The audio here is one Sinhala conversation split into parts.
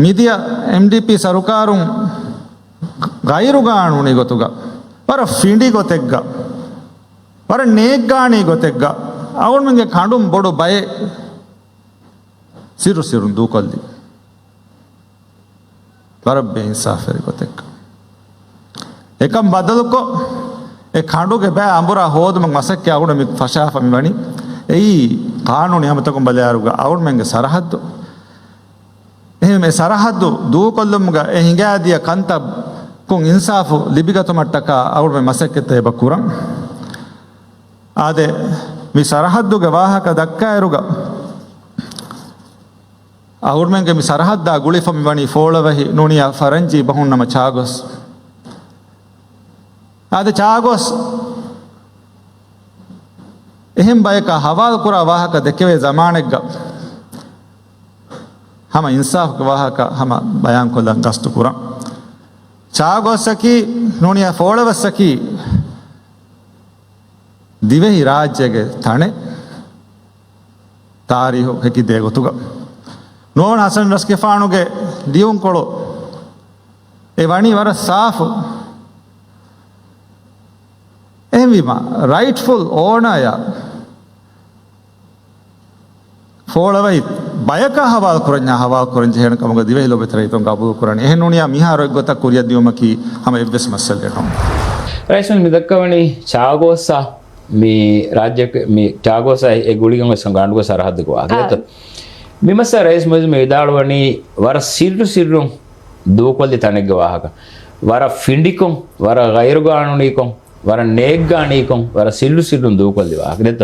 ಮಿದಿಯ MDP ಸರುಕಾರು ಗೈರುಗಾಣುನಿ ಗೊತ್ತುಗ ವರ ಫಿಂಡಿ ಗೊತ್ತೆಗ್ಗ ವರ ನೇಗ್ಗಾಣಿ ಗೊತ್ತೆಗ್ಗ ಅವಳು ನನಗೆ ಕಾಂಡು ಬೊಡು ಬಯೆ ಸಿರು ಸಿರು ದೂಕೊಲ್ದಿ ವರ ಬೇಇನ್ಸಾಫರಿ ಗೊತ್ತೆಗ್ಗ ಏಕಂ ಬದಲುಕೊ ඒ කණ්ඩුගේ බෑ අඹුරා හෝදම මසක්ක අවුණ මි ෆෂාෆ මිවනි එයි කානුනි හැමතකම් බලයාරුග අවුණ මෙන්ගේ සරහද්දු එහෙම මේ සරහද්දු දූ කොල්ලමුග ඒ හිඟාදිය කන්ත කුන් ඉන්සාෆු ලිබිගතු මට්ටක අවුණ මේ මසක්කත එබ කුරන් ආදේ මේ සරහද්දුගේ වාහක දක්කායරුග අවුණ මෙන්ගේ මේ සරහද්දා ගුලිෆ මිවනි ෆෝලවහි නුනියා ෆරංජි බහුන්නම චාගොස් ආද චාගොස් එහෙම් බයක හවාල් කුරා වාහක දෙකවේ zamanek hama insaf වාහක hama බයන් කොල්ලන් ගස්තු කුරා චාගොස්සකි නෝනියා ෆෝලවස්සකි Dhivehi රාජ්‍යගේ තනේ තාරිහු හැකි දෙගොතුග නෝන හසන් රස්කෙෆානුගේ දියුන් කොළෝ ඒ වණි වර සාෆ් එවිම රයිට්ෆුල් ඕනය ෆෝලවයි බයක හවල් කරඥා හවල් කරන් ජේන කමග දිවෙහි ලොබතරයි තොන් කබුල් කරන්නේ එහෙන් උනියා මිහාරොක් ගොත කුරිය දියොමකි හැම එවස් මස්සල්ලේටම රයිසන් මිදක්කවණි චාගෝසා මේ රාජ්‍යක මේ චාගෝසා ඒ ගුලිගම සංගාණ්ඩුක සරහද්දක ආගත විමස රයිස් මොස් මේ දාලවණි වර සිරු දෝකොල්ලි තනෙග්ග වාහක වර ෆින්ඩිකොම් වර ගෛරුගාණුනිකොම් වර ನೇಗ್ಗಾಣೀಕಂ ವರ ಸಿಲ್ಲು ಸಿಲ್ಲು ದೂಕೊಲ್ದಿವಾ ಅದೆತ್ತ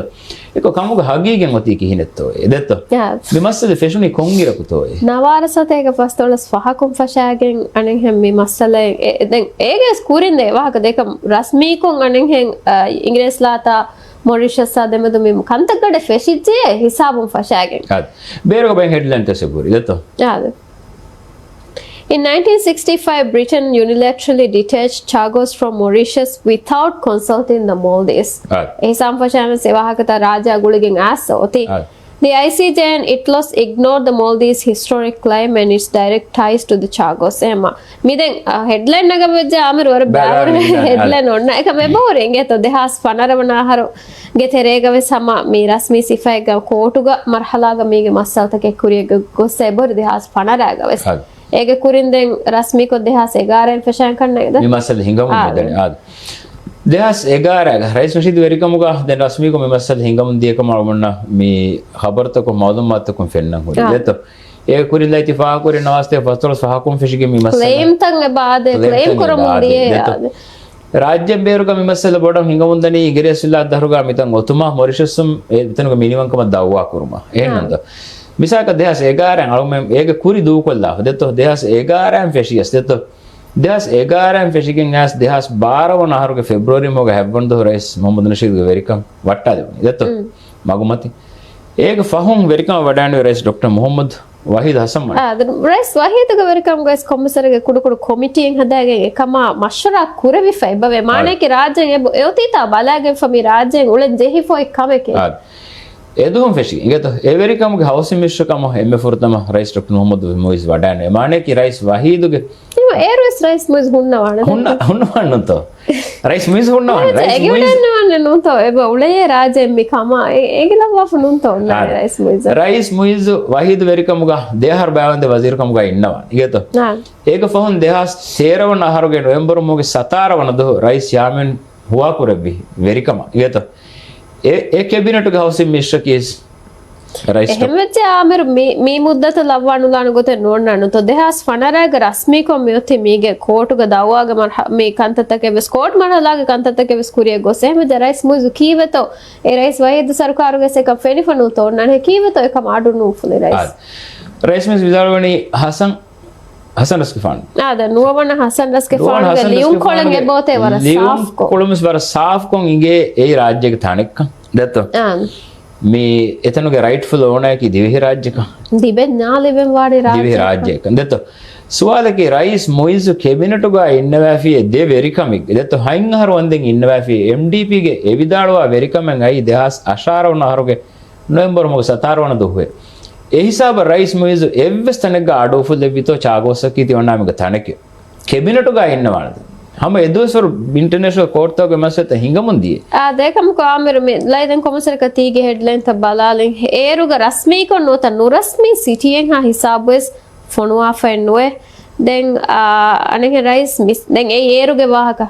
ಏಕೋ ಕಮುಗ ಹಗೀಗೆ ಮತಿ ಕಿಹಿನೆತ್ತೋ ಎದೆತ್ತ ಬಿಮස්සದೆ ಫೆಶುನಿ ಕೊಂಗಿರಕುತೋ ನವಾರಸತೆಗ ಪಸ್ತೋಳಸ್ ಫಹಕುಂ ಫಶಾಗೆನ್ ಅನೆಂ ಹೆಂ ಮಿ ಮස්සಲೆ ದೆನ್ ಏಗೆ ಸ್ಕೂರಿಂದೆ ವಾಹಕ ದೇಕ ರಸ್ಮೀಕೊಂ ಅನೆಂ ಹೆಂ ಇಂಗ್ಲಿಷ್ಲಾತ ಮೊರಿಷಸ್ ಅದೆಮದು ಮಿ ಕಂತಕಡೆ ಫೆಶಿಜೆ ಹಿಸಾಬುಂ ಫಶಾಗೆನ್ ಬೇರೆಗ by headline ತಸೆಬುರಿ ಎದೆತ್ತ In 1965, Britain unilaterally detached Chagos from Mauritius without consulting the Maldives. The ICJ and ITLOS ignored the Maldives' historic claim and its direct ties to the Chagos. Headline headline dehas fanaravanaharo geterega sama mi rasmi sifaiga kotuga marhalaga mige masaltake kuriga gosse bor dehas fanaraga ඒගේ කුරින්දෙන් රස්මික 2011 ෆැෂන් කරන්නේද විමසල් හිඟම දෙන්නේ ආද 2011 රයිස් රෂීද් වෙරිකමුගා දැන් රස්මික විමසල් හිඟම දියකම වුණා මේ خبرතක මාලුමාතක ෆෙන්නන් හොරි දෙත ඒ කුරින්දයි තිෆා කුරින් නවස්තේ ෆස්තර සහකුම් ෆිෂිගේ විමසල් ක්ලේම් තං බාද ක්ලේම් කරමුදියේ ರಾಜ್ಯ ಬೇರುಗ ವಿಮರ್ಶೆಲ ಬೋಡ ಹಿಂಗಮುಂದನಿ ಇಗಿರೇಸಿಲ್ಲ ದರುಗ ಮಿತಂ ಒತುಮಾ ಮೊರಿಷಸ್ಸಂ ಎತನುಗ ಮಿನಿಮಂ ಕಮ ದಾವಾ ಕುರುಮಾ ಏನಂತ මිසාක 2011 අලුම ඒක කුරි දූකොල්ලා දෙතෝ 2011 ෆෙෂියස් දෙතෝ 2011 ෆෙෂිගෙන් ඇස් 2012 වන අහරුගේ ಫೆಬ್ರವರಿ මොග හැබ්බන් දෝ රයිස් මොහම්මද් නෂීද් වෙරිකම් වට්ටා දෙවනි දෙතෝ මගුමති ඒක ෆහුම් වෙරිකම් වඩාන්නේ රයිස් ડોક્ટર මොහම්මද් වහීද් හසන් රයිස් වහීද් වෙරිකම් ගයිස් කොම්මසරගේ කුඩු කොමිටියෙන් හදාගෙන එකම මෂරා කුරවි ෆයිබවේ මානේකේ රාජ්‍යයෙන් එයෝතිතා බලාගෙන ෆමි රාජ්‍යයෙන් උලෙන් ජෙහි ෆොයි කමකේ එදුම් ෆෙෂි ඉගත එවරිකම්ගේ හවුසින් මිශ්‍රකම එම්බ ෆොර්තම රයිස් ડોક્ટર මොහම්මද් මොයිස් වඩාන්නේ මානේකේ රයිස් වහීදුගේ ඒරස් රයිස් මොයිස් ಹುಣ್ಣವಾಣಂತೋ ರೈಸ್ ಮೀಸ್ ಹುಣ್ಣವಾಣ ರೈಸ್ ಮುಯಿಸ್ ನುಂತೋ ಎಬ ಉಳೆಯೇ ರಾಜೆ ಮಿ ಕಮ ಏಗಿಲ ವಾಫ ನುಂತೋ ರೈಸ್ ಮುಯಿಸ್ ರೈಸ್ ಮುಯಿಸ್ ವಹೀದ್ ವೆರಿಕಮುಗ ದೇಹರ್ ಬಾವಂದೆ ವಜೀರ್ ಕಮುಗ ಇನ್ನವ ಇಗತೋ ಏಕ ಫಹನ್ ದೇಹ ಸೇರವನ ಆಹಾರಗೆ ನವೆಂಬರ್ ಮುಗೆ ಸತಾರವನದು ರೈಸ್ ಯಾಮೆನ್ ಹುವಾ ಕುರಬಿ ವೆರಿಕಮ ಇಗತೋ ඒ කැබිනට් එක හවුසින් මිශ්‍ර කේස් එහෙමච්ච ආමර මේ මුද්දත ලව්වණුලාන ගොත නෝන්නන තො දෙහස් ෆනරාග රස්මී කො මෙොති මීගේ කෝටුග දවවාග මේ කන්තතක වෙස් කෝට් මරලාග කන්තතක වෙස් කුරිය ගොස එහෙම දරයිස් මුසු කීවතෝ ඒ රයිස් වයද සරකාරුගේ සක ෆෙනිෆනු තෝන්නන කීවතෝ එක මාඩු නූෆුලි රයිස් රයිස් මිස් විදාරවණි හසන් රස්කෆාන් ආද නුවවන හසන් රස්කෆාන් ගේ ලියුම් කොළගේ බෝතේ වර සාෆ් කො කොළමස් වර සාෆ් කොන් ඉගේ ඒ රාජ්‍යක තනෙක්ක දත්තෝ මේ එතනගේ රයිට්ෆුල් ඕනෑ කි දිවි රාජ්‍යක දිබෙන් නාලෙවෙන් වාඩි රාජ්‍යක දත්තෝ සුවාලකේ රයිස් මොයිස් කෙබිනටුගා ඉන්නවැෆියේ දෙ වෙරිකමික් දත්තෝ හයින් හර වන්දෙන් ඉන්නවැෆියේ MDP ගේ එවිදාලවා වෙරිකමෙන් අයි දෙහස් අශාරවන හරුගේ නොවැම්බර් මොක සතාරවන දුහුවේ e hisaba rais moizu evves tanega adofu levito chagosaki ti onnamiga tanake cabinet ga ennawanada hama edusor international court toge maseta hingamundiye dekam ko amer me laiden komisar ka tige headline ta balalen eruga rasmi ko nota nurasmi cityen ha hisabes fonua fennoe den anege rais mis den eruge wahaka